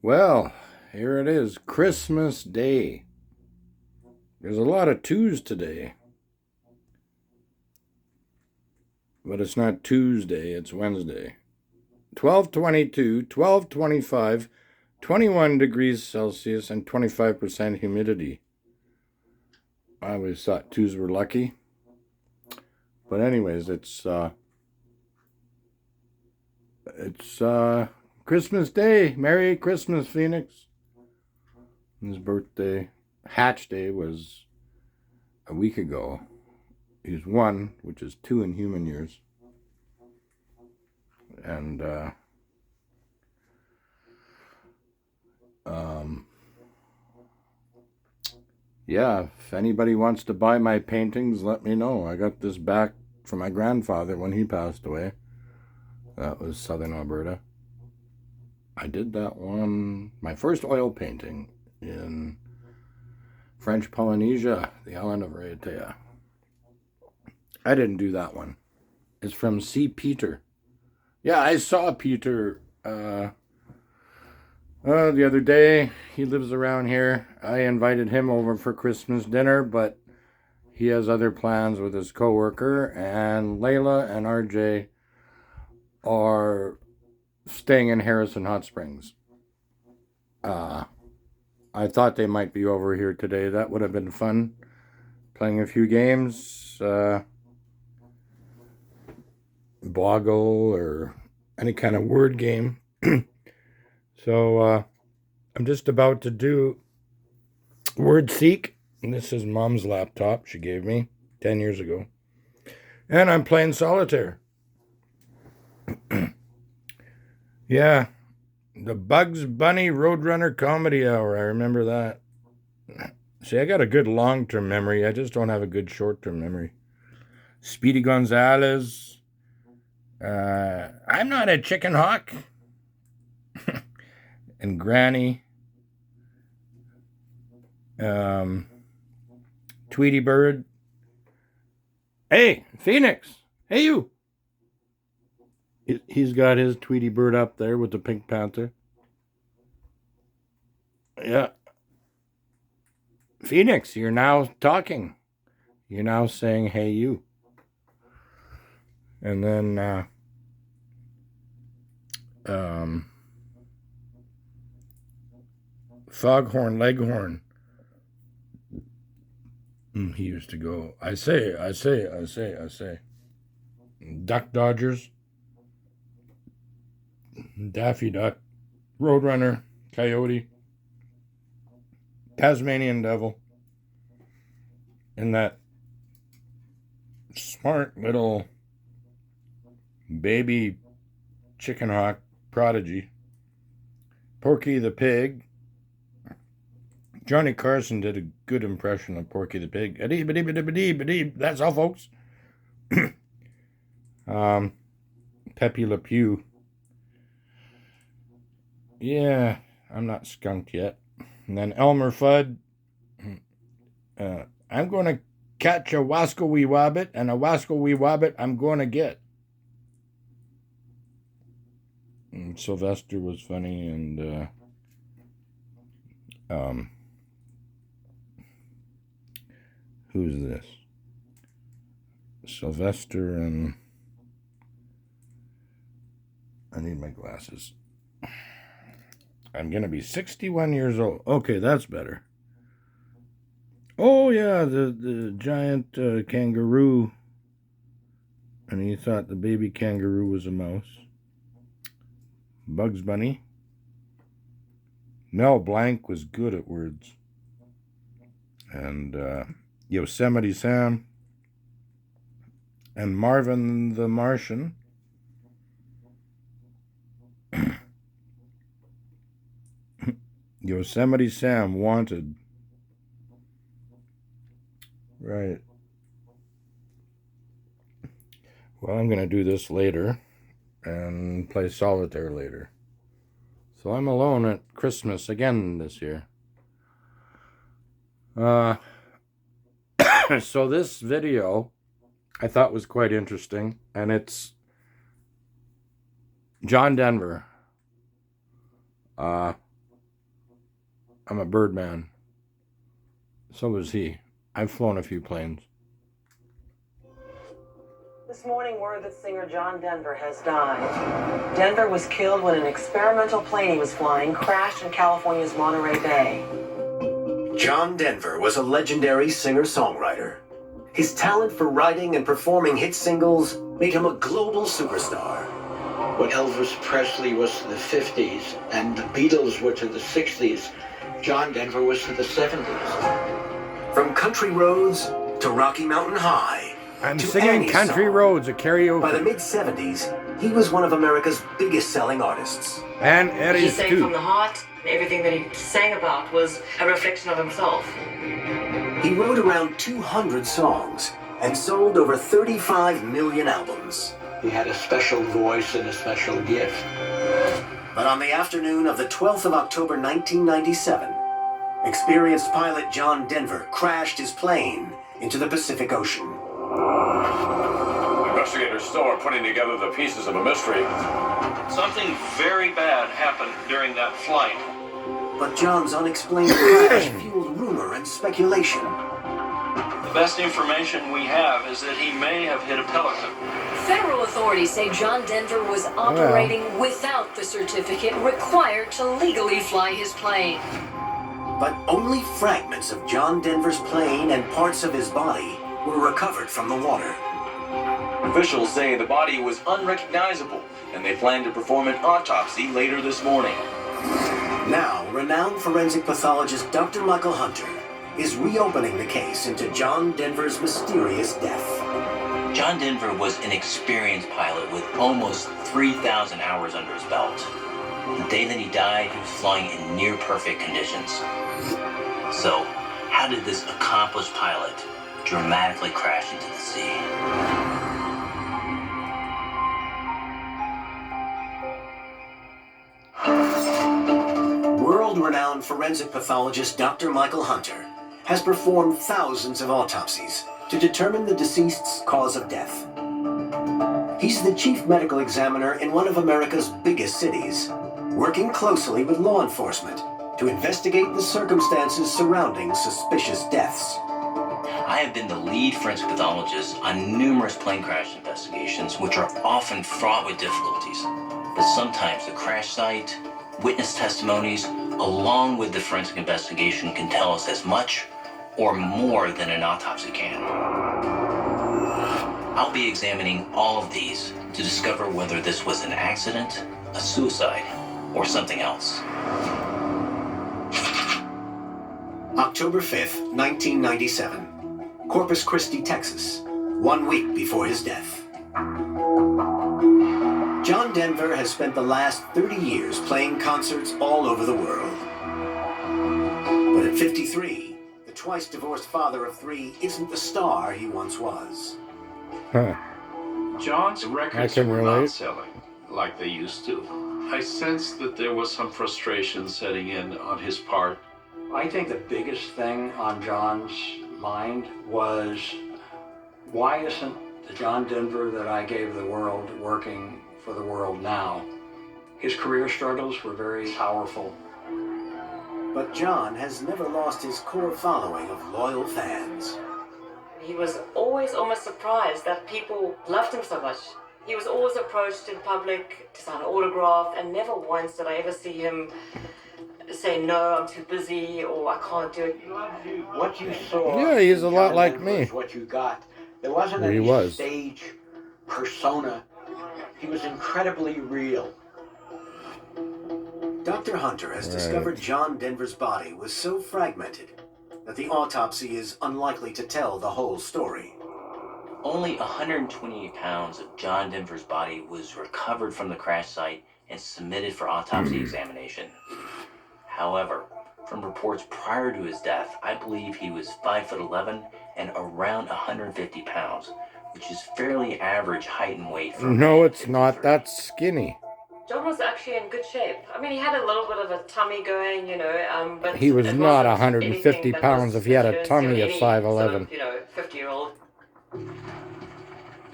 Well, here it is, Christmas Day. There's a lot of twos today, but it's not Tuesday, it's Wednesday. 12:22, 12:25, 21 degrees Celsius, and 25% humidity. I always thought twos were lucky. But anyways, it's Christmas Day. Merry Christmas, Phoenix. His birthday, Hatch Day, was a week ago. He's one, which is two in human years. And yeah, if anybody wants to buy my paintings, let me know. I got this back from my grandfather when he passed away. That was Southern Alberta. I did that one, my first oil painting in French Polynesia, the island of Raiatea. I didn't do that one. It's from C. Peter. Yeah, I saw Peter the other day. He lives around here. I invited him over for Christmas dinner, but he has other plans with his coworker, and Layla and RJ are staying in Harrison Hot Springs. I thought they might be over here today. That would have been fun. Playing a few games, Boggle or any kind of word game. So I'm just about to do Word Seek. And this is Mom's laptop she gave me 10 years ago. And I'm playing solitaire. Yeah, the Bugs Bunny Roadrunner Comedy Hour. I remember that. See, I got a good long-term memory. I just don't have a good short-term memory. Speedy Gonzalez. I'm not a chicken hawk. And Granny. Tweety Bird. Hey, Phoenix. Hey, you. He's got his Tweety Bird up there with the Pink Panther. Yeah. Phoenix, you're now talking. You're now saying, hey, you. And then, Foghorn Leghorn. He used to go, I say. Duck Dodgers. Daffy Duck. Roadrunner. Coyote. Tasmanian Devil. And that smart little baby chicken hawk prodigy. Porky the Pig. Johnny Carson did a good impression of Porky the Pig. That's all, folks. Pepe Le Pew. Yeah, I'm not skunked yet. And then Elmer Fudd. I'm going to catch a Wasco Wee Wabbit, and a Wasco Wee Wabbit I'm going to get. And Sylvester was funny, and who's this? Sylvester and I need my glasses. I'm going to be 61 years old. Okay, that's better. Oh, yeah, the giant kangaroo. And he thought the baby kangaroo was a mouse. Bugs Bunny. Mel Blanc was good at words. And Yosemite Sam. And Marvin the Martian. Yosemite Sam wanted. Right. Well, I'm going to do this later and play solitaire later. So I'm alone at Christmas again this year. So this video I thought was quite interesting, and it's John Denver. I'm a birdman. So was he. I've flown a few planes. This morning, word that singer John Denver has died. Denver was killed when an experimental plane he was flying crashed in California's Monterey Bay. John Denver was a legendary singer-songwriter. His talent for writing and performing hit singles made him a global superstar. What Elvis Presley was to the 50s and the Beatles were to the 60s, John Denver was to the 70s. From country roads to Rocky Mountain High. I'm to singing any Country song. Roads at karaoke. By the mid-70s, he was one of America's biggest selling artists. And He Eddie's sang too. from the heart. Everything that he sang about was a reflection of himself. He wrote around 200 songs and sold over 35 million albums. He had a special voice and a special gift. But on the afternoon of the 12th of October 1997, experienced pilot John Denver crashed his plane into the Pacific Ocean. Investigators still are putting together the pieces of a mystery. Something very bad happened during that flight. But John's unexplained crash fueled rumor and speculation. The best information we have is that he may have hit a pelican. Federal authorities say John Denver was operating without the certificate required to legally fly his plane. But only fragments of John Denver's plane and parts of his body were recovered from the water. Officials say the body was unrecognizable, and they plan to perform an autopsy later this morning. Now, renowned forensic pathologist Dr. Michael Hunter is reopening the case into John Denver's mysterious death. John Denver was an experienced pilot with almost 3,000 hours under his belt. The day that he died, he was flying in near-perfect conditions. So, how did this accomplished pilot dramatically crash into the sea? World-renowned forensic pathologist Dr. Michael Hunter has performed thousands of autopsies to determine the deceased's cause of death. He's the chief medical examiner in one of America's biggest cities, working closely with law enforcement to investigate the circumstances surrounding suspicious deaths. I have been the lead forensic pathologist on numerous plane crash investigations, which are often fraught with difficulties. But sometimes the crash site, witness testimonies, along with the forensic investigation can tell us as much or more than an autopsy can. I'll be examining all of these to discover whether this was an accident, a suicide, or something else. October 5th, 1997, Corpus Christi, Texas, 1 week before his death. John Denver has spent the last 30 years playing concerts all over the world. But at 53, the twice-divorced father of three isn't the star he once was. John's records can were relate. not selling like they used to. I sensed that there was some frustration setting in on his part. I think the biggest thing on John's mind was, why isn't the John Denver that I gave the world working for the world now? His career struggles were very powerful. But John has never lost his core following of loyal fans. He was always almost surprised that people loved him so much. He was always approached in public to sign an autograph, and never once did I ever see him say, no, I'm too busy, or I can't do it. What you saw. Yeah, he's a lot John like Denver me. is what you got. There wasn't He any was. stage persona. He was incredibly real. Dr. Hunter has discovered John Denver's body was so fragmented that the autopsy is unlikely to tell the whole story. Only 128 pounds of John Denver's body was recovered from the crash site and submitted for autopsy examination. However, from reports prior to his death, I believe he was 5'11" and around 150 pounds, which is fairly average height and weight for a No, man it's of not. 53. That's skinny. John was actually in good shape. I mean, he had a little bit of a tummy going, but He was it not wasn't 150 anything that pounds was if he had a concerns tummy of any 5'11". 50-year-old.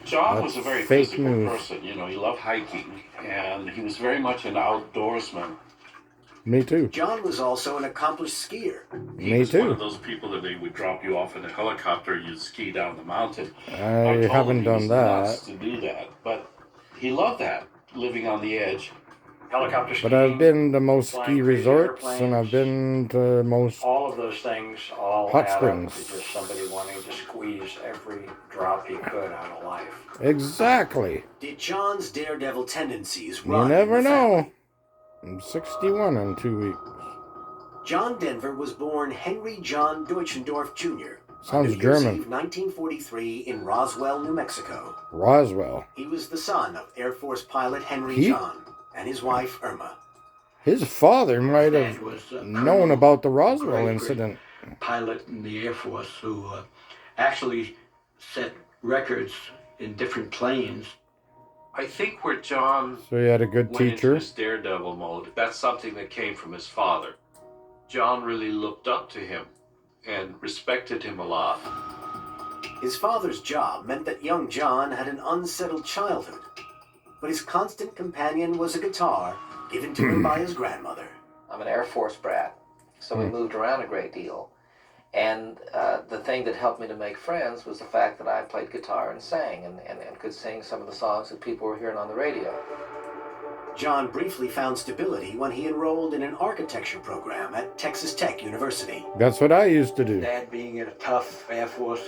John was a That's very fake physical news. person. He loved hiking, and he was very much an outdoorsman. Me too. John was also an accomplished skier. He Me was one too. of those people that they would drop you off in a helicopter, you'd ski down the mountain. I I'm told haven't he done was that. nuts to do that, but he loved that, living on the edge. Helicopter skiing. But I've been to most flying ski crazy resorts, and airplanes. I've been to most All of those things all hot add up springs. to just somebody wanting to squeeze every drop he could out of life. Exactly. Did John's daredevil tendencies You run never in the know. family? I'm 61 in 2 weeks. John Denver was born Henry John Deutschendorf Jr. Sounds on New Year's German. Eve 1943 in Roswell, New Mexico. Roswell. He was the son of Air Force pilot Henry He- John and his wife Irma. His father might Dad have was known about the Roswell great, great incident. pilot in the Air Force who actually set records in different planes. I think where John So he had a good went into teacher. his daredevil mode, that's something that came from his father. John really looked up to him and respected him a lot. His father's job meant that young John had an unsettled childhood, but his constant companion was a guitar given to him by his grandmother. I'm an Air Force brat, so we moved around a great deal. And the thing that helped me to make friends was the fact that I played guitar and sang and could sing some of the songs that people were hearing on the radio. John briefly found stability when he enrolled in an architecture program at Texas Tech University. That's what I used to do. Dad, being a tough Air Force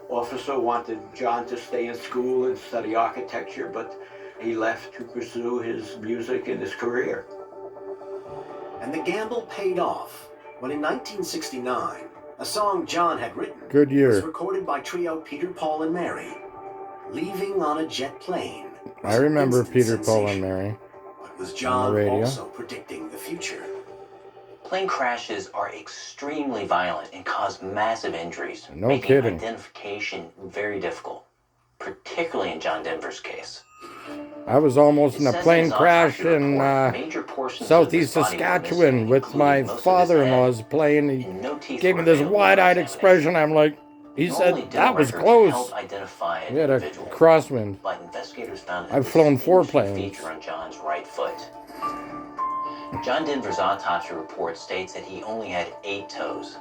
officer, wanted John to stay in school and study architecture, but he left to pursue his music and his career. And the gamble paid off when in 1969, a song John had written Good year. was recorded by trio Peter, Paul, and Mary. Leaving on a jet plane. I remember Instant Peter, Paul, and sensation. Mary. But was on John the radio. also predicting the future? Plane crashes are extremely violent and cause massive injuries, No making kidding. identification very difficult, particularly in John Denver's case. I was almost It in a says plane his crash autopsy in report, major portions of southeast his body were Saskatchewan missing, with my including most of his father-in-law's head, plane. He and no teeth gave me were this available for wide-eyed examination. expression. I'm like, he Normally, said, dental that was records close. help identify an We had a individual, crosswind. but investigators found a I've flown 4 distinguishing planes. feature on John's right foot. John Denver's autopsy report states that he only had 8 toes,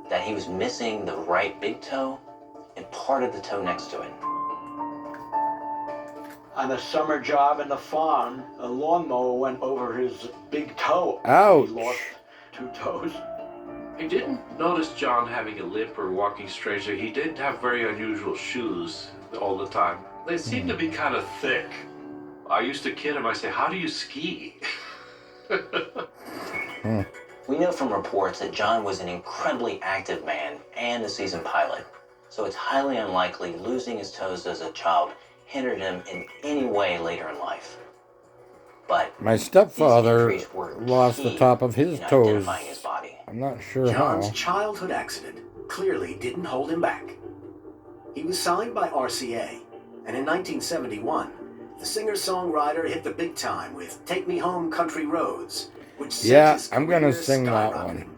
that he was missing the right big toe and part of the toe next to it. On a summer job in the farm, a lawnmower went over his big toe. Ouch. He lost 2 toes. I didn't notice John having a limp or walking strangely. He did have very unusual shoes all the time. They seemed to be kind of thick. I used to kid him. I say, "How do you ski?" We know from reports that John was an incredibly active man and a seasoned pilot, so it's highly unlikely losing his toes as a child hindered him in any way later in life. But My these stepfather injuries were lost the key top of his in toes. identifying his body. I'm not sure John's how. childhood accident clearly didn't hold him back. He was signed by RCA, and in 1971, the singer-songwriter hit the big time with Take Me Home Country Roads, which set Yeah, his I'm gonna career sing that skyrocketing. one.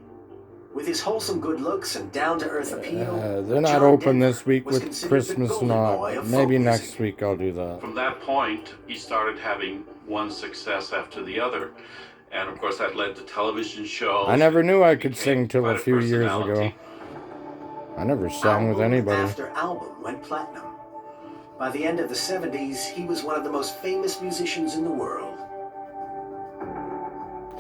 With his wholesome good looks and down-to-earth appeal, They're not John open Denver this week was with considered Christmas the golden boy not. of Maybe folk next music. week I'll do that. From that point, he started having one success after the other. And of course, that led to television shows. I never knew I He could became sing till quite a few years ago. personality. I never sang with Album anybody. after album went platinum. By the end of the 70s, he was one of the most famous musicians in the world.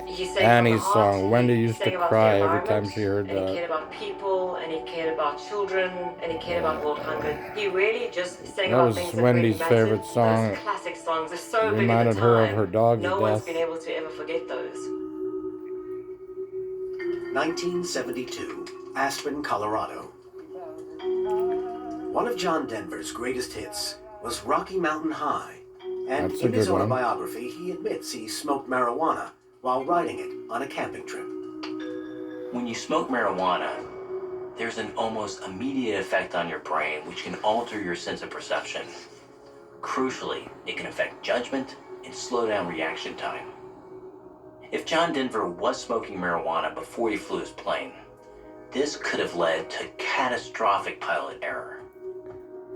He sang Annie's from the heart, song, Wendy he used to sang about the cry every time environment, she heard and that. he cared about people, and he cared about children, and he cared about world hunger. He really just sang That about was things that Wendy's really mattered. favorite song. Those classic songs are so big at Reminded the her time. of her dog's No one's death. been able to ever forget those. 1972, Aspen, Colorado. One of John Denver's greatest hits was Rocky Mountain High, and That's a in his good one. autobiography, he admits he smoked marijuana while riding it on a camping trip. When you smoke marijuana, there's an almost immediate effect on your brain which can alter your sense of perception. Crucially, it can affect judgment and slow down reaction time. If John Denver was smoking marijuana before he flew his plane, this could have led to catastrophic pilot error.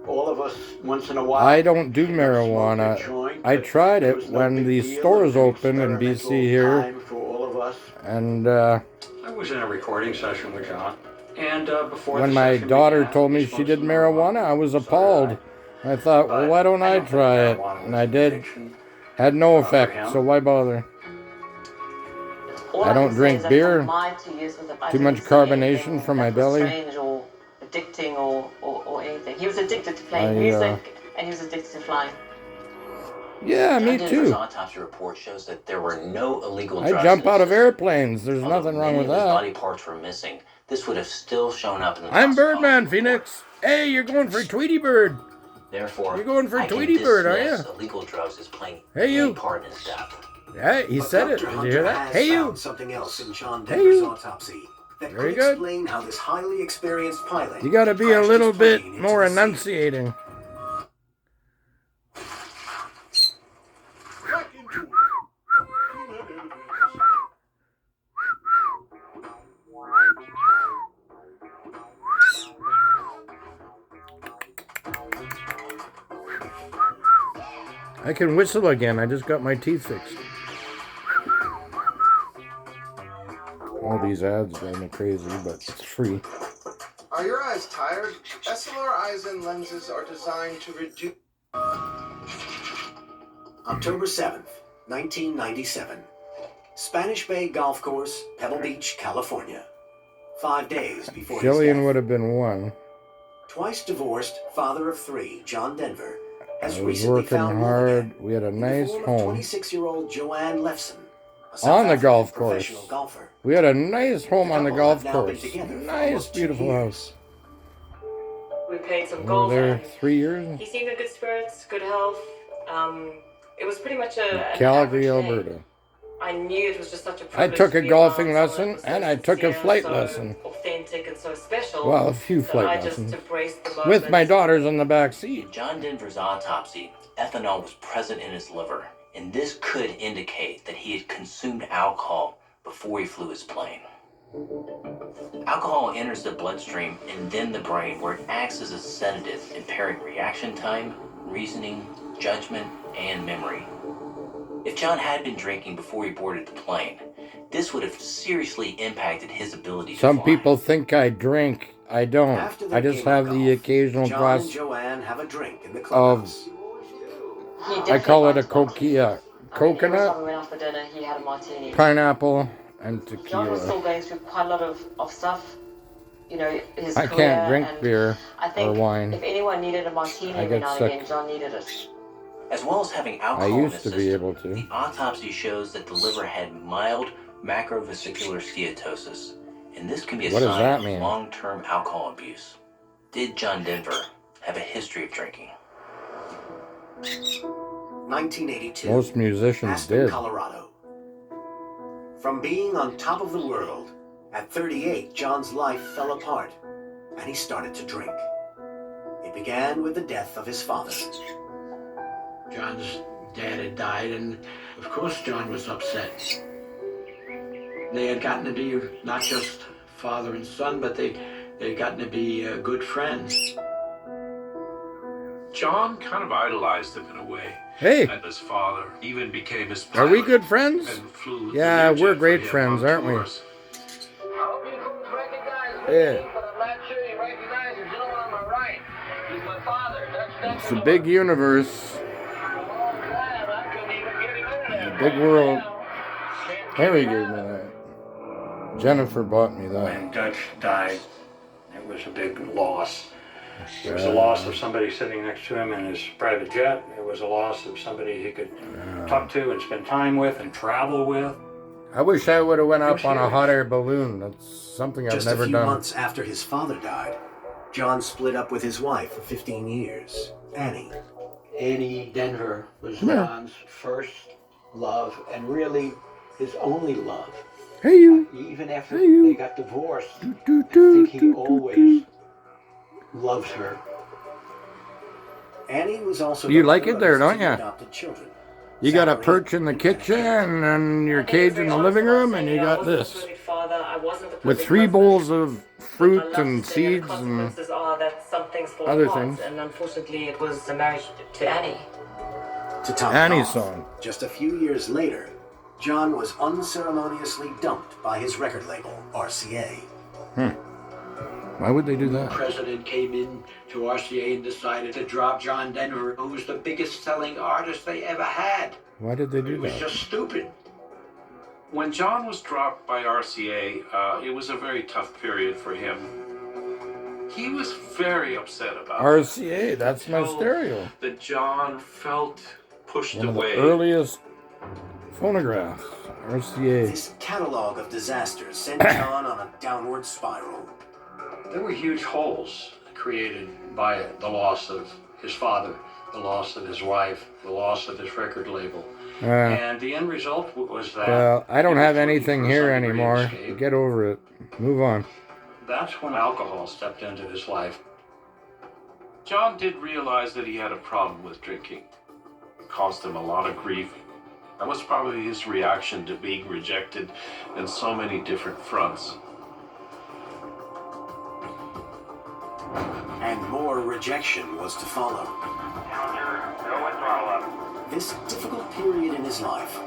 All of us, once in a while, I don't do smoke a marijuana. joint, I but tried it it was no when big the deal. stores It was an opened in BC experimental here. time for all of us. And I was in a recording session with John. And before when the my session daughter began, told me he she smoked did some marijuana, I was So did appalled. I thought, well, But why don't I don't think try it? marijuana And was I an did. addiction, Had no for effect, him. so why bother? All I don't can say drink is that beer. from my 2 years with him, I Too didn't much see carbonation anything for my that was belly. strange or addicting or anything. He was addicted to playing I, music and he was addicted to flying. Yeah, me John Denver's too. autopsy report shows that there were no illegal I drugs jump in his out of system. airplanes. There's Although nothing wrong many with of his that. body parts were missing, this would have still shown up in the I'm toxicology Birdman, report. Phoenix. Hey, you're going for Tweety Bird. Therefore, You're going for I can Tweety Bird, are dismiss you? illegal drugs as playing Hey, any you. part in his death. Yeah, he But said it. Dr. Did you hear Hunter that? has Hey, you. found something else in John Hey, Denver's you. autopsy that Very could good. explain how this highly experienced pilot You gotta be a crashed little his bit plane into more the sea. enunciating. I can whistle again. I just got my teeth fixed. All these ads drive me crazy, but it's free. Are your eyes tired? SLR eyes and lenses are designed to reduce... October 7th, 1997. Spanish Bay Golf Course, Pebble Beach, California. 5 days before his Jillian death. would have been one. Twice divorced, father of 3, John Denver, has I was recently working found love hard. again We had a in the nice form of home 26-year-old Joanne Lefson, a South on the African golf course. professional golfer. We had a nice home The on the couple golf have now been course. together for Nice, almost 2 beautiful years. house. We played some We were golf there and 3 years. he seemed in good spirits, good health. It was pretty much an Calgary, average day. Alberta. I knew it was just such a I privilege took to a be golfing around someone lesson that was so and I took a sincere, flight so lesson. authentic and so special. Well, a few that flight I lessons. just embraced the moment. With my daughters in the back seat. In John Denver's autopsy, ethanol was present in his liver, and this could indicate that he had consumed alcohol before he flew his plane. Alcohol enters the bloodstream and then the brain, where it acts as a sedative, impairing reaction time, reasoning, judgment, and memory. If John had been drinking before he boarded the plane, this would have seriously impacted his ability to Some fly. people think I drink. I don't. After I their just game have of the golf, occasional John glass and Joanne have a drink in the of, clubhouse. I call it a coquilla. Every time Coconut, we went out for dinner, he had a martini. pineapple, and John was still tequila. going through quite a lot of stuff. You know, his I career. can't drink and beer I think or wine. if anyone needed a martini I every get now and sick. again, John needed it. As well as having I alcohol in used his to system, be able to. the autopsy shows that the liver had mild macrovesicular steatosis, and this can be a What does sign that of mean? long-term alcohol abuse. Did John Denver have a history of drinking? 1982. Most musicians Aspen, did. Colorado. From being on top of the world, at 38, John's life fell apart, and he started to drink. It began with the death of his father. John's dad had died, and of course John was upset. They had gotten to be not just father and son, but they had gotten to be good friends. John kind of idolized him in a way. Hey. And his father even became his Are we pilot good friends? and flew the Yeah, Learjet we're for great him friends, on aren't we? tours. I hope you folks recognize me, Yeah. but I'm not sure you recognize the gentleman on my right. He's my father, Dutch It's a big universe. I couldn't even get him in there. A big world. Harry gave me that. Jennifer bought me that. When Dutch died, it was a big loss. It was a loss of somebody sitting next to him in his private jet. It was a loss of somebody he could talk to and spend time with and travel with. I wish I would have went up on a hot air balloon. That's something I've Just never a few done. months after his father died, John split up with his wife of 15 years, Annie. Annie Denver was Come here. John's first love and really his only love. Hey you. Even after Hey, you. they got divorced, Do, I do, think he do, do, always loved her. Annie was also You the like mother it of there, his don't two ya? adopted children. You got a Zachary perch in the and kitchen Kenneth. and your I think cage it's in very the honest living about room saying, and you I got wasn't the this. perfect father, I wasn't the With perfect 3 husband. bowls of I fruit love and to say that seeds the and consequences are that some things fall other apart, things. and unfortunately it was a marriage to Annie. To top Annie's it off, song. just a few years later, John was unceremoniously dumped by his record label, RCA. Why would they do The that? president came in to RCA and decided to drop John Denver, who was the biggest selling artist they ever had. Why did they do It was that? just stupid. When John was dropped by RCA, it was a very tough period for him. He was very upset about RCA, that's my Told stereo. that John felt pushed One of away. the earliest phonographs. RCA. This catalog of disasters sent John on a downward spiral. There were huge holes created by the loss of his father, the loss of his wife, the loss of his record label. And the end result was that... Well, I don't he was have looking anything for here some degree of anymore. escape. Get over it. Move on. That's when alcohol stepped into his life. John did realize that he had a problem with drinking. It caused him a lot of grief. That was probably his reaction to being rejected in so many different fronts. And more rejection was to follow. This difficult period in his life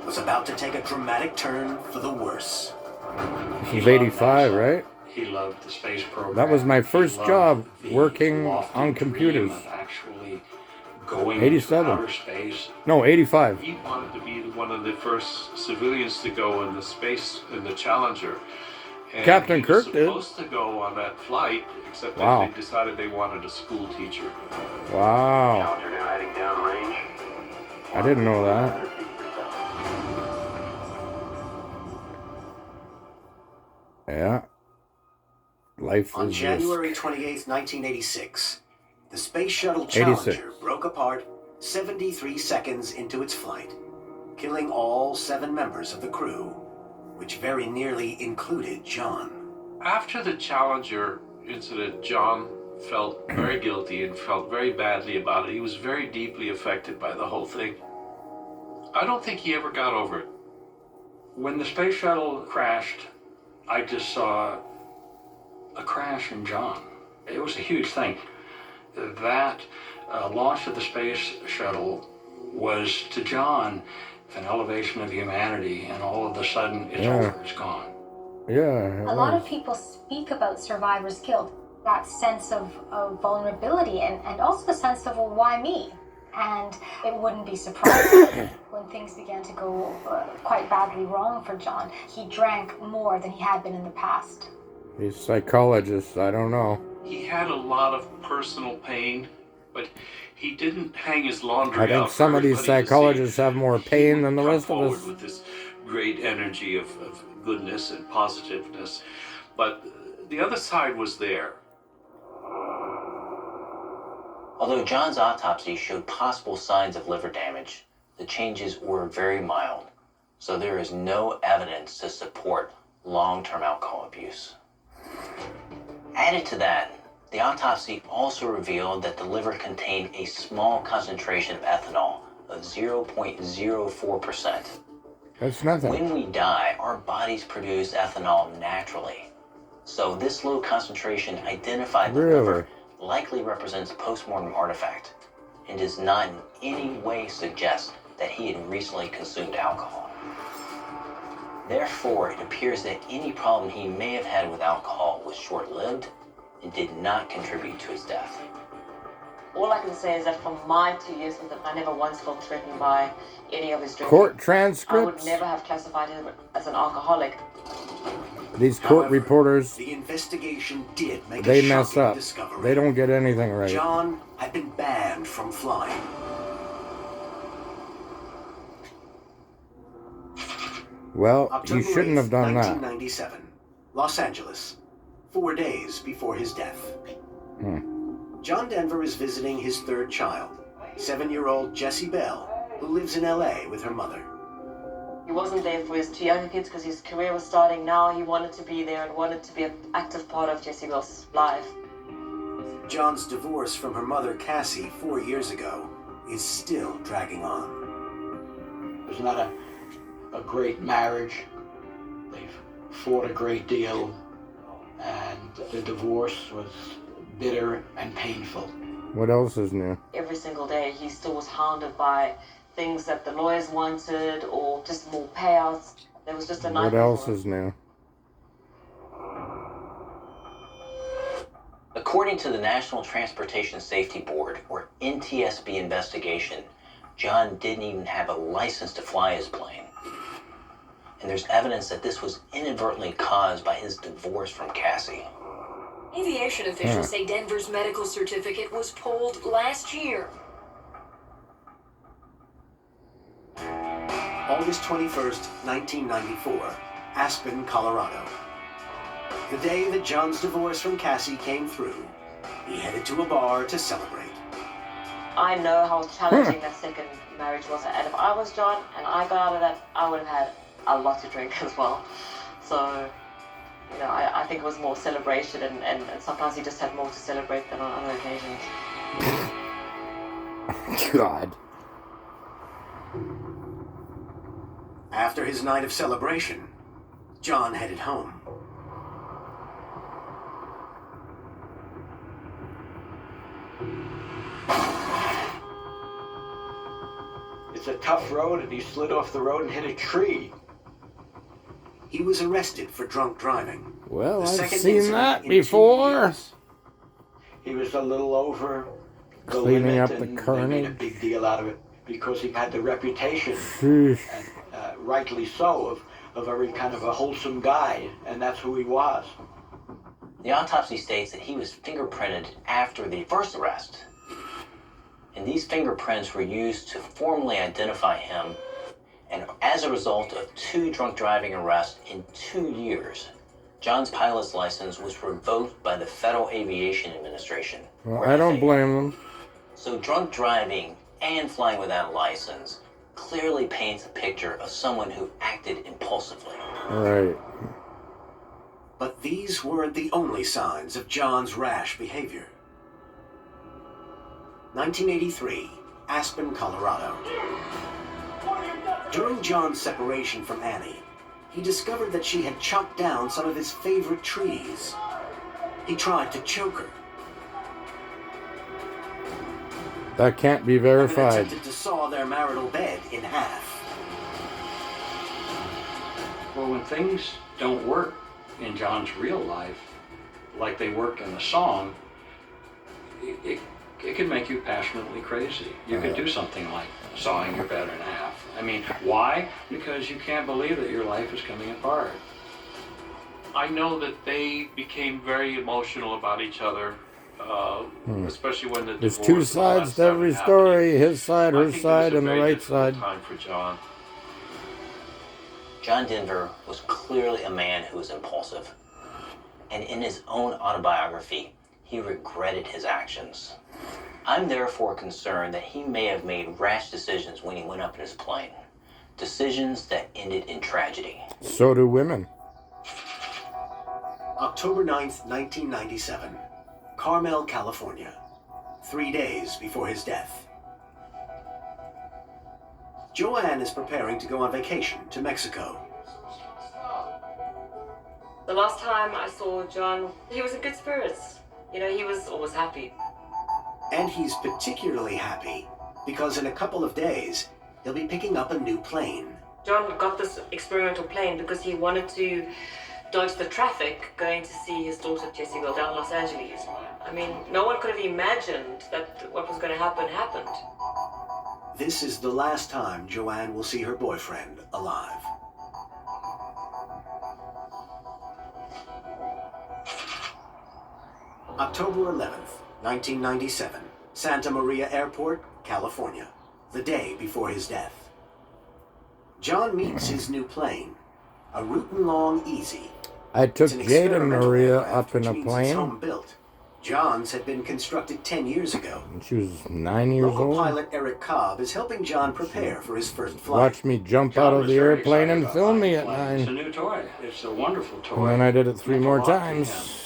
was about to take a dramatic turn for the worse. This was 85, right? He loved the space program. That was my first He loved job the working lofty on dream computers. of actually going 87. into outer space. No, 85. He wanted to be one of the first civilians to go in the space in the Challenger. And Captain he was Kirk did. supposed to go on that flight, except Wow. that they decided they wanted a school teacher. Wow. I didn't know that. Yeah. Life On is January risk. 28, 1986, the Space Shuttle 86. Challenger broke apart 73 seconds into its flight, killing all 7 members of the crew, which very nearly included John. After the Challenger incident, John felt very guilty and felt very badly about it. He was very deeply affected by the whole thing. I don't think he ever got over it. When the space shuttle crashed, I just saw a crash in John. It was a huge thing. That launch of the space shuttle was, to John, an elevation of humanity, and all of a sudden, it's over, it's gone. Yeah. A lot of people speak about survivor's guilt, that sense of vulnerability and also a sense of, well, why me? And it wouldn't be surprising when things began to go quite badly wrong for John. He drank more than he had been in the past. He's a psychologist. I don't know. He had a lot of personal pain, but he didn't hang his laundry I think out some for of these everybody to see. psychologists have more pain than the Come rest of forward us. with this great energy of goodness and positiveness. But the other side was there. Although John's autopsy showed possible signs of liver damage, the changes were very mild, so there is no evidence to support long-term alcohol abuse. Added to that, the autopsy also revealed that the liver contained a small concentration of ethanol of 0.04%. That's nothing. When we die, our bodies produce ethanol naturally. So this low concentration identified the liver likely represents a postmortem artifact and does not in any way suggest that he had recently consumed alcohol. Therefore, it appears that any problem he may have had with alcohol was short-lived and did not contribute to his death. All I can say is that from my 2 years with him, I never once felt threatened by any of his drinking. Court I would transcripts. never have classified him as an alcoholic. These court However, reporters, the investigation did make they a mess shocking up. discovery. They don't get anything right. John had been banned from flying. Well, October you shouldn't 8th, have done that. 1997, Los Angeles, 4 days before his death. John Denver is visiting his 3rd child, 7-year-old Jessie Bell, who lives in LA with her mother. He wasn't there for his 2 younger kids because his career was starting now. He wanted to be there and wanted to be an active part of Jessie Bell's life. John's divorce from her mother, Cassie, 4 years ago, is still dragging on. It was not a great marriage. They've fought a great deal, and the divorce was bitter and painful. What else is new? Every single day, he still was hounded by things that the lawyers wanted or just more payouts. There was just a What nightmare. else is new? According to the National Transportation Safety Board, or NTSB investigation, John didn't even have a license to fly his plane. And there's evidence that this was inadvertently caused by his divorce from Cassie. Aviation officials say Denver's medical certificate was pulled last year. August 21st, 1994, Aspen, Colorado. The day that John's divorce from Cassie came through, he headed to a bar to celebrate. I know how challenging that second marriage was, and if I was John and I got out of that, I would have had a lot to drink as well. So, you know, I think it was more celebration, and sometimes he just had more to celebrate than on other occasions. God. After his night of celebration, John headed home. It's a tough road, and he slid off the road and hit a tree. He was arrested for drunk driving. Well, The I've second seen incident that in 2 before. years. He was a little over the Cleaning limit, up the and they made a carnage. big deal out of it because he had the reputation, Sheesh. and rightly so, of a very kind of a wholesome guy, and that's who he was. The autopsy states that he was fingerprinted after the first arrest. And these fingerprints were used to formally identify him, and as a result of 2 drunk driving arrests in 2 years, John's pilot's license was revoked by the Federal Aviation Administration. Well, or I don't FAA. blame them. So drunk driving and flying without a license clearly paints a picture of someone who acted impulsively. Right. But these weren't the only signs of John's rash behavior. 1983, Aspen, Colorado. During John's separation from Annie, he discovered that she had chopped down some of his favorite trees. He tried to choke her. That can't be And verified. attempted to saw their marital bed in half. Well, when things don't work in John's real life like they work in the song, it can make you passionately crazy. You could do something like sawing your bed in half. I mean, why? Because you can't believe that your life is coming apart. I know that they became very emotional about each other, especially when the There's divorce 2 was the sides last to time every it happened. story. His side, I her think it was side, a and the very right difficult side. time for John. John Denver was clearly a man who was impulsive. And in his own autobiography, he regretted his actions. I'm therefore concerned that he may have made rash decisions when he went up in his plane. Decisions that ended in tragedy. So do women. October 9th, 1997, Carmel, California. 3 days before his death. Joanne is preparing to go on vacation to Mexico. The last time I saw John, he was in good spirits. You know, he was always happy. And he's particularly happy because in a couple of days, he'll be picking up a new plane. John got this experimental plane because he wanted to dodge the traffic going to see his daughter Jessicabelle down in Los Angeles. I mean, no one could have imagined that what was going to happen happened. This is the last time Joanne will see her boyfriend alive. October 11th, 1997, Santa Maria Airport, California, the day before his death. John meets his new plane, a Rutan-Long Easy. I took It's an Jade and experimental Maria aircraft, up in which a means it's plane. home-built. John's had been constructed 10 years ago. She was 9 years Local old. pilot Eric Cobb is helping John prepare for his first flight. Watched me jump John out of was the very airplane excited and about film me flying at a plane. It's a 9. new toy. It's a wonderful toy. And then I did it 3 Meant a more lot to times.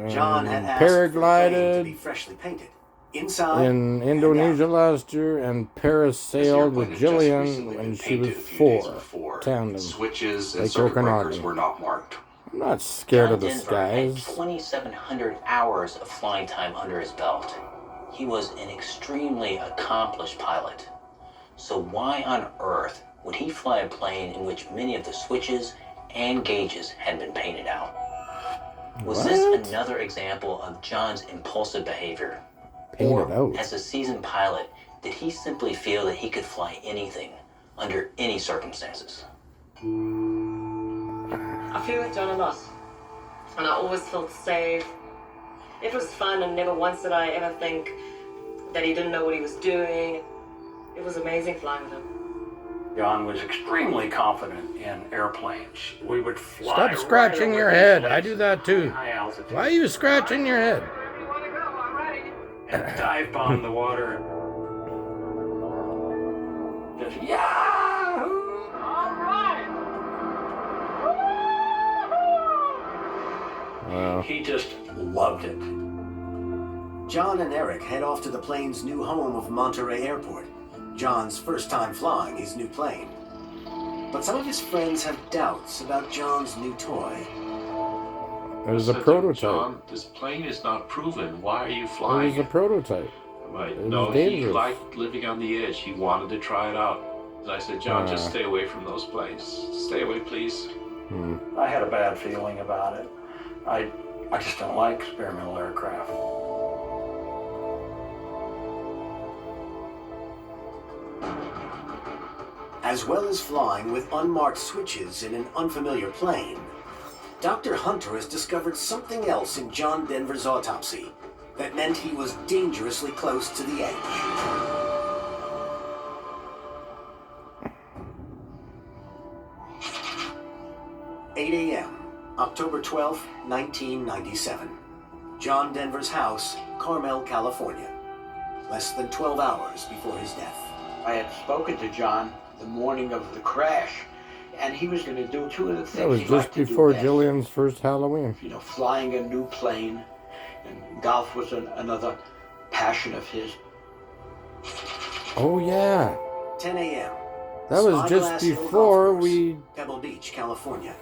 John had asked for the plane to be Paraglided freshly painted. Inside in Indonesia last year and parasailed with Jillian when she was 4. Tandem. Switches and Like circuit breakers Okanagan. were not marked. I'm not scared John of the Denver had skies. 2,700 hours of flying time under his belt. He was an extremely accomplished pilot. So why on earth would he fly a plane in which many of the switches and gauges had been painted out? Was this another example of John's impulsive behavior? Painted out. As a seasoned pilot, did he simply feel that he could fly anything under any circumstances? I flew with John a lot, and I always felt safe. It was fun, and never once did I ever think that he didn't know what he was doing. It was amazing flying with him. John was extremely confident in airplanes. We would fly. Stop scratching your head. I do that too. High altitude. Why are you scratching your head? And dive bomb the water. Just yahoo! All right. Wow. He just loved it. John and Eric head off to the plane's new home of Monterey Airport. John's first time flying his new plane. But some of his friends have doubts about John's new toy. It was a Said to him, prototype. John, this plane is not proven. Why are you It flying? was a prototype. Right. It was No, he dangerous. liked living on the edge. He wanted to try it out. And I said, John, just stay away from those planes. Stay away, please. I had a bad feeling about it. I just don't like experimental aircraft. As well as flying with unmarked switches in an unfamiliar plane, Dr. Hunter has discovered something else in John Denver's autopsy that meant he was dangerously close to the edge. "8 a.m., October 12, 1997. John Denver's house, Carmel, California. Less than 12 hours before his death. I had spoken to John the morning of the crash, and he was going to do two of the things That was he just liked to do before best. Jillian's first Halloween. You know, flying a new plane, and golf was another passion of his. Oh yeah. 10 a.m. That was just Spyglass Hill Golf before Course, we Pebble Beach, California.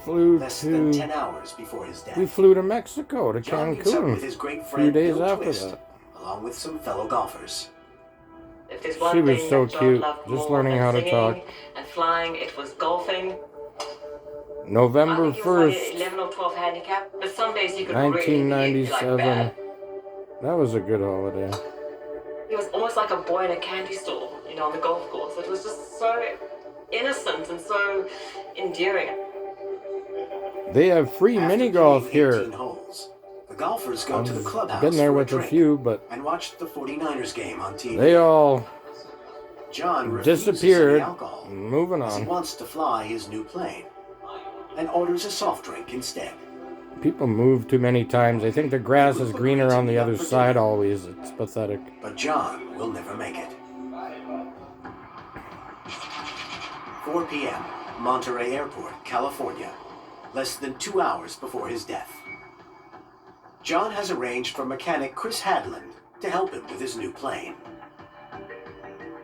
flew Less than to 10 hours before his death. we flew to Mexico, to John meets up Cancun. with his great A few friend days Bill after Twist, that. along with some fellow golfers. If there's one She was thing so that John cute, loved just more learning than how to singing talk. and flying, it was golfing. November I think it was like 1st, 11 or 12 handicap, but some days he could really be like 1997. bad. That was a good holiday. He was almost like a boy in a candy store, you know, on the golf course. It was just so innocent and so endearing. They have free After mini golf playing here. 18 holes, the golfers go to the I've clubhouse been there for with a a drink few, but and watch the 49ers game on TV. they all John refuses disappeared. any alcohol Moving as he on. wants to fly his new plane and orders a soft drink instead. People move too many times. They think the grass is greener on the other side always. It's pathetic. But John will never make it. 4 p.m., Monterey Airport, California. Less than 2 hours before his death. John has arranged for mechanic Chris Hadland to help him with his new plane.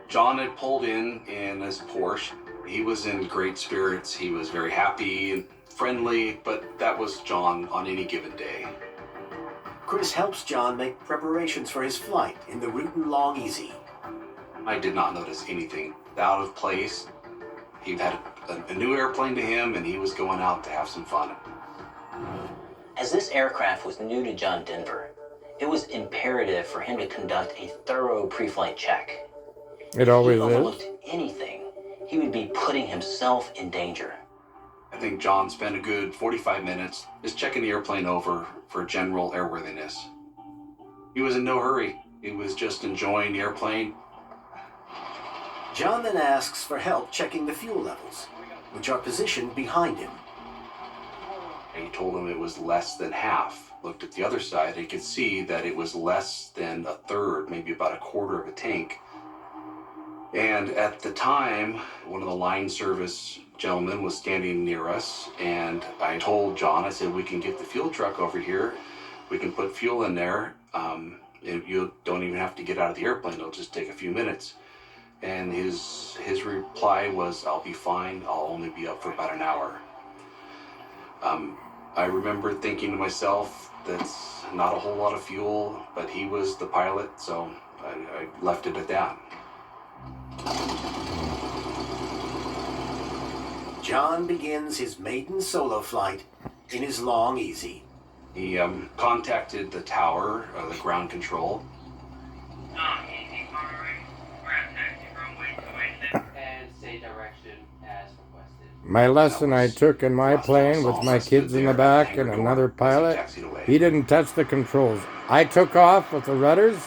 John had pulled in his Porsche. He was in great spirits. He was very happy and friendly, but that was John on any given day. Chris helps John make preparations for his flight in the Rutan Long Easy. I did not notice anything out of place. He had a new airplane to him, and he was going out to have some fun. As this aircraft was new to John Denver, it was imperative for him to conduct a thorough pre-flight check. It always If he overlooked is. anything, he would be putting himself in danger. I think John spent a good 45 minutes just checking the airplane over for general airworthiness. He was in no hurry. He was just enjoying the airplane. John then asks for help checking the fuel levels, which are positioned behind him. He told him it was less than half. Looked at the other side, he could see that it was less than a third, maybe about a quarter of a tank. And at the time, one of the line service gentlemen was standing near us, and I told John, I said, we can get the fuel truck over here. We can put fuel in there. You don't even have to get out of the airplane. It'll just take a few minutes. And his reply was, I'll be fine. I'll only be up for about an hour. I remember thinking to myself, that's not a whole lot of fuel, but he was the pilot, so I left it at that. John begins his maiden solo flight in his long easy. He contacted the tower, the ground control. And say direction as requested. My lesson I took in my plane with my kids in the back and another pilot, he didn't touch the controls. I took off with the rudders,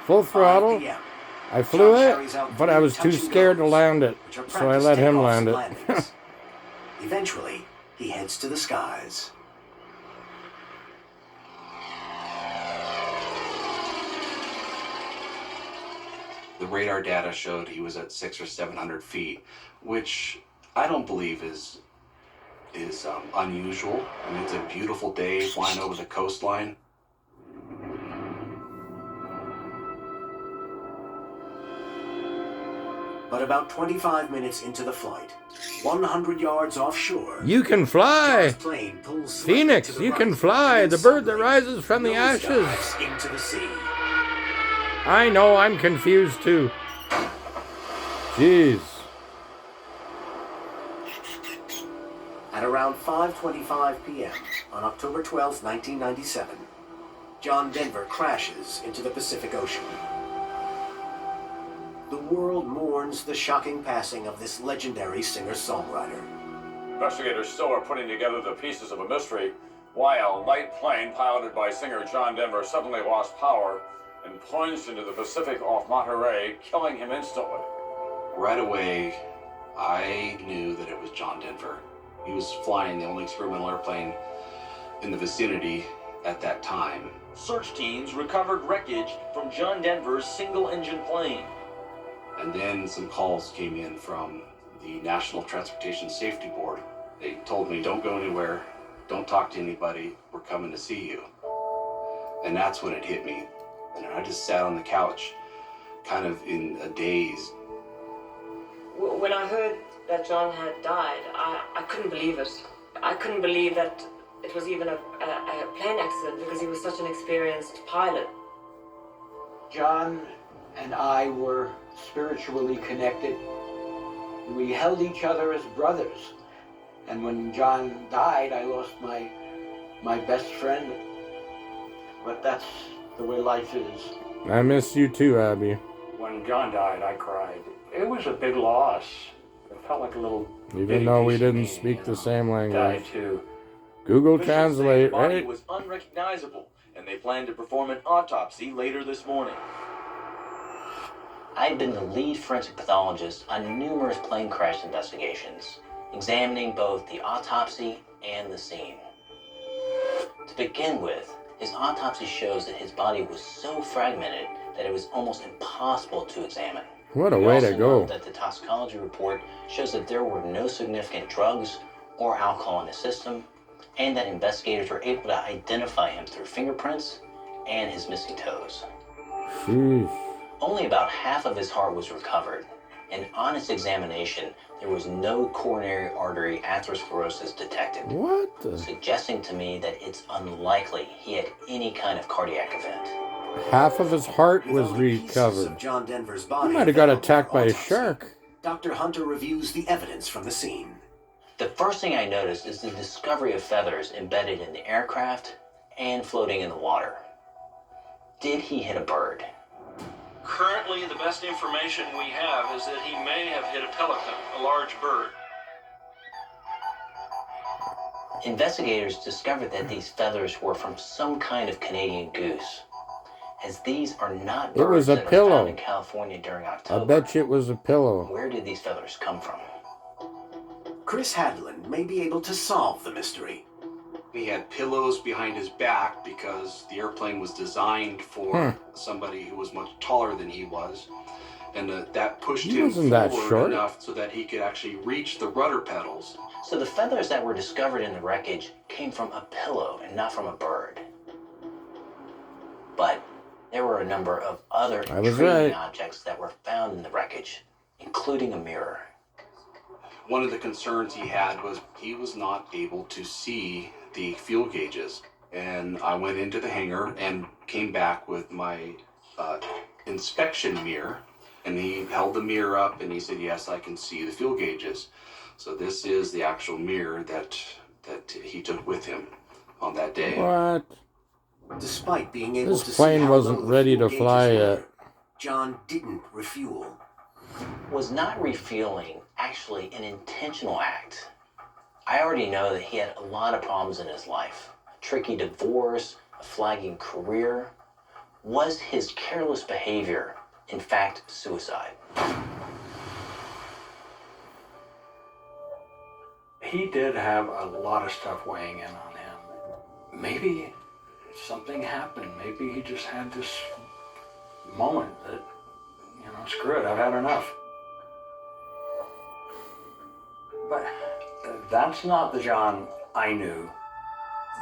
full throttle. I flew it, but I was too scared to land it, so I let him land it. Eventually, he heads to the skies. The radar data showed he was at 600 or 700 feet, which I don't believe is unusual. I mean, it's a beautiful day flying over the coastline. But about 25 minutes into the flight, 100 yards offshore, You can fly! John's plane pulls Phoenix, slightly to the you right, can fly! and The bird that suddenly rises from the ashes! nosedives into the sea. I know, I'm confused too. Jeez. At around 5:25 p.m. on October 12, 1997, John Denver crashes into the Pacific Ocean. The world mourns the shocking passing of this legendary singer-songwriter. Investigators still are putting together the pieces of a mystery why a light plane piloted by singer John Denver suddenly lost power and plunged into the Pacific off Monterey, killing him instantly. Right away, I knew that it was John Denver. He was flying the only experimental airplane in the vicinity at that time. Search teams recovered wreckage from John Denver's single-engine plane. And then some calls came in from the National Transportation Safety Board. They told me, don't go anywhere, don't talk to anybody, we're coming to see you. And that's when it hit me. And I just sat on the couch, kind of in a daze. When I heard that John had died, I couldn't believe it. I couldn't believe that it was even a plane accident because he was such an experienced pilot. John and I were spiritually connected. We held each other as brothers. And when John died, I lost my best friend. But that's the way life is. I miss you too, Abby. When John died, I cried. It was a big loss. It felt like a little Even though we didn't speak the same language. died too. Google Officials say Translate, the body right? was unrecognizable, and they plan to perform an autopsy later this morning. I've been the lead forensic pathologist on numerous plane crash investigations, examining both the autopsy and the scene. To begin with, his autopsy shows that his body was so fragmented that it was almost impossible to examine. What a We way also to go. know that the toxicology report shows that there were no significant drugs or alcohol in the system, and that investigators were able to identify him through fingerprints and his missing toes. Jeez. Only about half of his heart was recovered, and on its examination, there was no coronary artery atherosclerosis detected. What the? Suggesting to me that it's unlikely he had any kind of cardiac event. Half of his heart was With only pieces recovered. of John Denver's He body might have got available attacked for by a autopsy, shark. Dr. Hunter reviews the evidence from the scene. The first thing I noticed is the discovery of feathers embedded in the aircraft and floating in the water. Did he hit a bird? Currently, the best information we have is that he may have hit a pelican, a large bird. Investigators discovered that these feathers were from some kind of Canadian goose, as these are not It was birds a that are pillow. found in California during I October. bet you it was a pillow. Where did these feathers come from? Chris Hadland may be able to solve the mystery. He had pillows behind his back because the airplane was designed for somebody who was much taller than he was. And that pushed He him wasn't that forward short. enough so that he could actually reach the rudder pedals. So the feathers that were discovered in the wreckage came from a pillow and not from a bird. But there were a number of other I was intriguing right. objects that were found in the wreckage, including a mirror. One of the concerns he had was he was not able to see the fuel gauges. And I went into the hangar and came back with my inspection mirror. And he held the mirror up and he said, yes, I can see the fuel gauges. So this is the actual mirror that he took with him on that day. What? Despite being able This to see plane how wasn't low the ready fuel to gauges fly were, yet. John didn't refuel. Was not refueling actually an intentional act? I already know that he had a lot of problems in his life. A tricky divorce, a flagging career. Was his careless behavior, in fact, suicide? He did have a lot of stuff weighing in on him. Maybe something happened. Maybe he just had this moment that, screw it, I've had enough. But that's not the John I knew.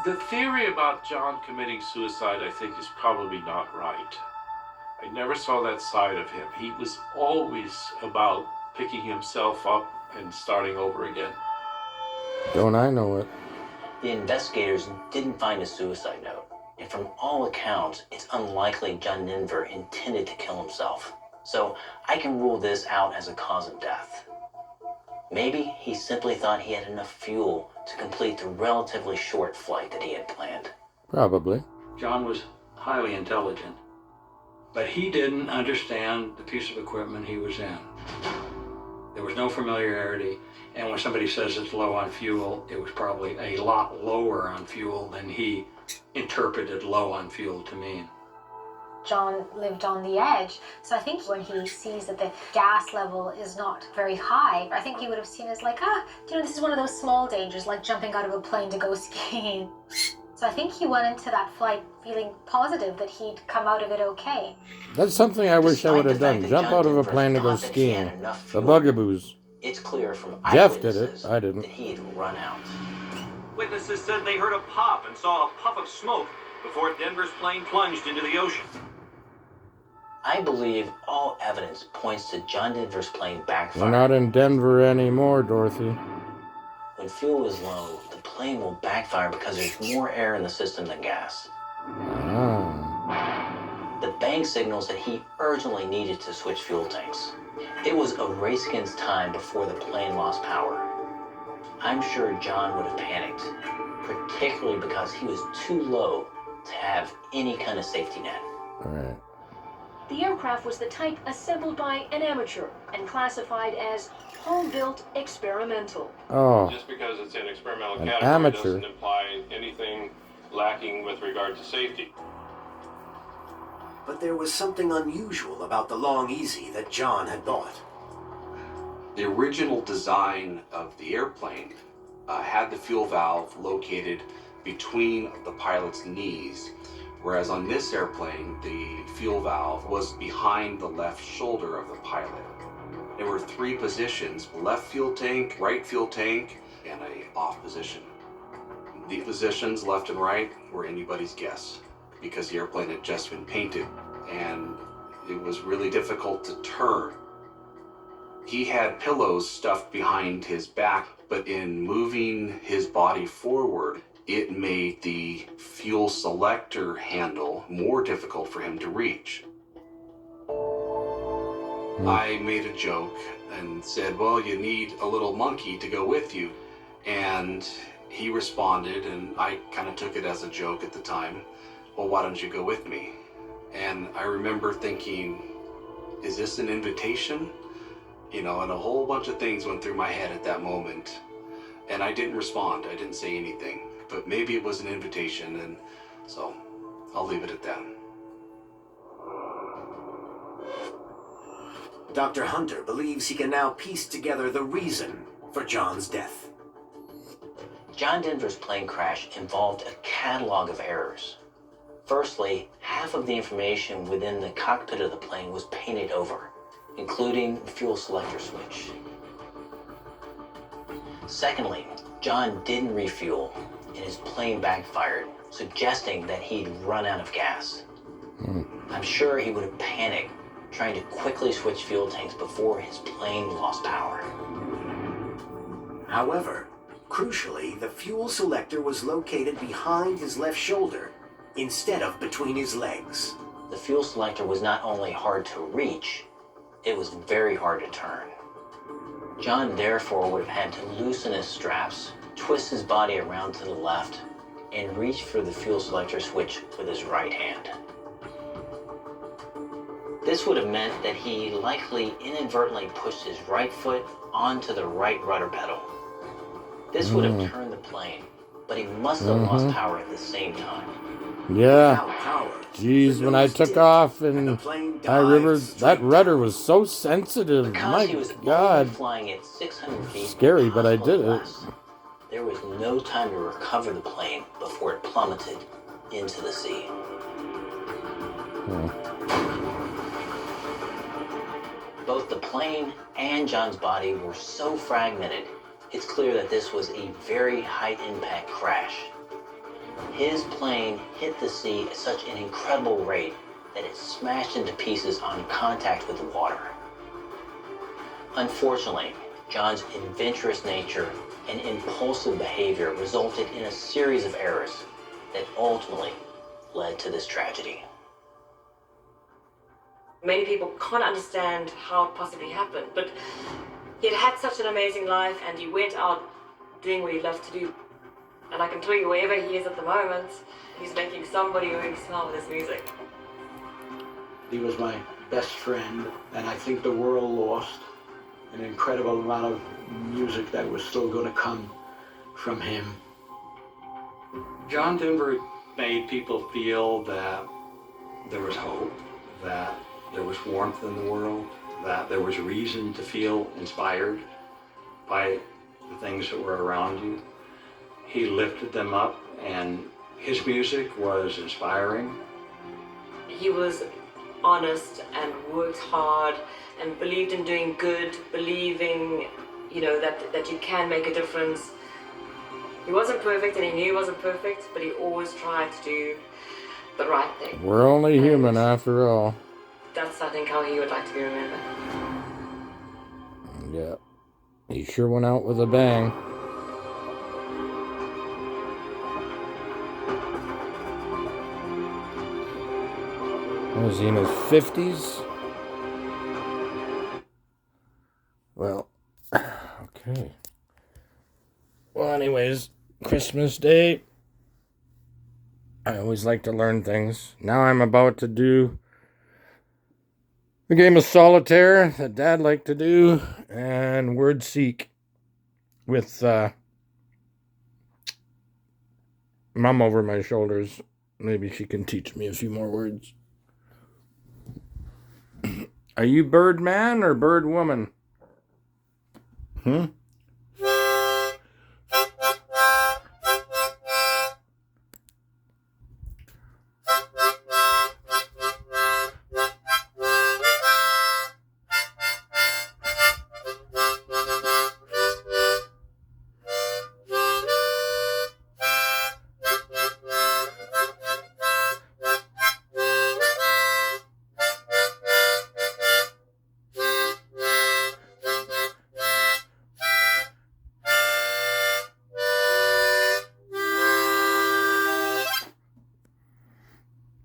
The theory about John committing suicide, I think, is probably not right. I never saw that side of him. He was always about picking himself up and starting over again. Don't I know it? The investigators didn't find a suicide note, and from all accounts, it's unlikely John Denver intended to kill himself. So I can rule this out as a cause of death. Maybe he simply thought he had enough fuel to complete the relatively short flight that he had planned. Probably. John was highly intelligent, but he didn't understand the piece of equipment he was in. There was no familiarity, and when somebody says it's low on fuel, it was probably a lot lower on fuel than he interpreted low on fuel to mean. John lived on the edge, so I think when he sees that the gas level is not very high, I think he would have seen it as like, this is one of those small dangers, like jumping out of a plane to go skiing. So I think he went into that flight feeling positive that he'd come out of it okay. That's something I wish I would have done. Jump out of a plane to go skiing. The bugaboos. It's clear from Jeff did it. eyewitnesses I didn't. that he had run out. Witnesses said they heard a pop and saw a puff of smoke before Denver's plane plunged into the ocean. I believe all evidence points to John Denver's plane backfiring. We're not in Denver anymore, Dorothy. When fuel is low, the plane will backfire because there's more air in the system than gas. The bank signals that he urgently needed to switch fuel tanks. It was a race against time before the plane lost power. I'm sure John would have panicked, particularly because he was too low to have any kind of safety net. All right. The aircraft was the type assembled by an amateur and classified as home-built experimental. Oh. Just because it's an experimental An category amateur. doesn't imply anything lacking with regard to safety. But there was something unusual about the Long Easy that John had bought. The original design of the airplane had the fuel valve located between the pilot's knees, whereas on this airplane, the fuel valve was behind the left shoulder of the pilot. There were 3 positions: left fuel tank, right fuel tank, and a off position. The positions left and right were anybody's guess, because the airplane had just been painted and it was really difficult to turn. He had pillows stuffed behind his back, but in moving his body forward, it made the fuel selector handle more difficult for him to reach. I made a joke and said, well, you need a little monkey to go with you. And he responded, and I kind of took it as a joke at the time, well, why don't you go with me? And I remember thinking, is this an invitation? And a whole bunch of things went through my head at that moment. And I didn't respond. I didn't say anything. But maybe it was an invitation, and so I'll leave it at that. Dr. Hunter believes he can now piece together the reason for John's death. John Denver's plane crash involved a catalog of errors. Firstly, half of the information within the cockpit of the plane was painted over, including the fuel selector switch. Secondly, John didn't refuel, and his plane backfired, suggesting that he'd run out of gas. I'm sure he would have panicked, trying to quickly switch fuel tanks before his plane lost power. However, crucially, the fuel selector was located behind his left shoulder instead of between his legs. The fuel selector was not only hard to reach, it was very hard to turn. John therefore would have had to loosen his straps, twist his body around to the left, and reach for the fuel selector switch with his right hand. This would have meant that he likely inadvertently pushed his right foot onto the right rudder pedal. This would have turned the plane, but he must have lost power at the same time. Yeah. Jeez, when I took off in High River, that rudder was so sensitive. My He was God. only flying at 600 feet. Scary, but I did it. less. There was no time to recover the plane before it plummeted into the sea. Both the plane and John's body were so fragmented, it's clear that this was a very high-impact crash. His plane hit the sea at such an incredible rate that it smashed into pieces on contact with the water. Unfortunately, John's adventurous nature and impulsive behavior resulted in a series of errors that ultimately led to this tragedy. Many people can't understand how it possibly happened, but he had had such an amazing life and he went out doing what he loved to do. And I can tell you, wherever he is at the moment, he's making somebody really smile with his music. He was my best friend, and I think the world lost an incredible amount of music that was still going to come from him. John Denver made people feel that there was hope, that there was warmth in the world, that there was reason to feel inspired by the things that were around you. He lifted them up, and his music was inspiring. He was honest and worked hard and believed in doing good, believing, that you can make a difference. He wasn't perfect and he knew he wasn't perfect, but he always tried to do the right thing. We're only human after all. That's, I think, how he would like to be remembered. Yeah. He sure went out with a bang. Was he in his 50s? Well, okay. Well, anyways, Christmas Day. I always like to learn things. Now I'm about to do the game of solitaire that Dad liked to do, and word seek with Mom over my shoulders. Maybe she can teach me a few more words. Are you birdman or bird woman?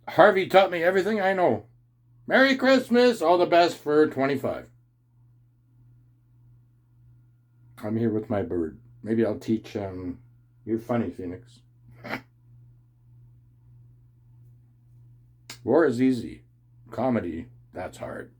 Harvey taught me everything I know. Merry Christmas, all the best for 25. I'm here with my bird. Maybe I'll teach you're funny, Phoenix. War is easy. Comedy, that's hard.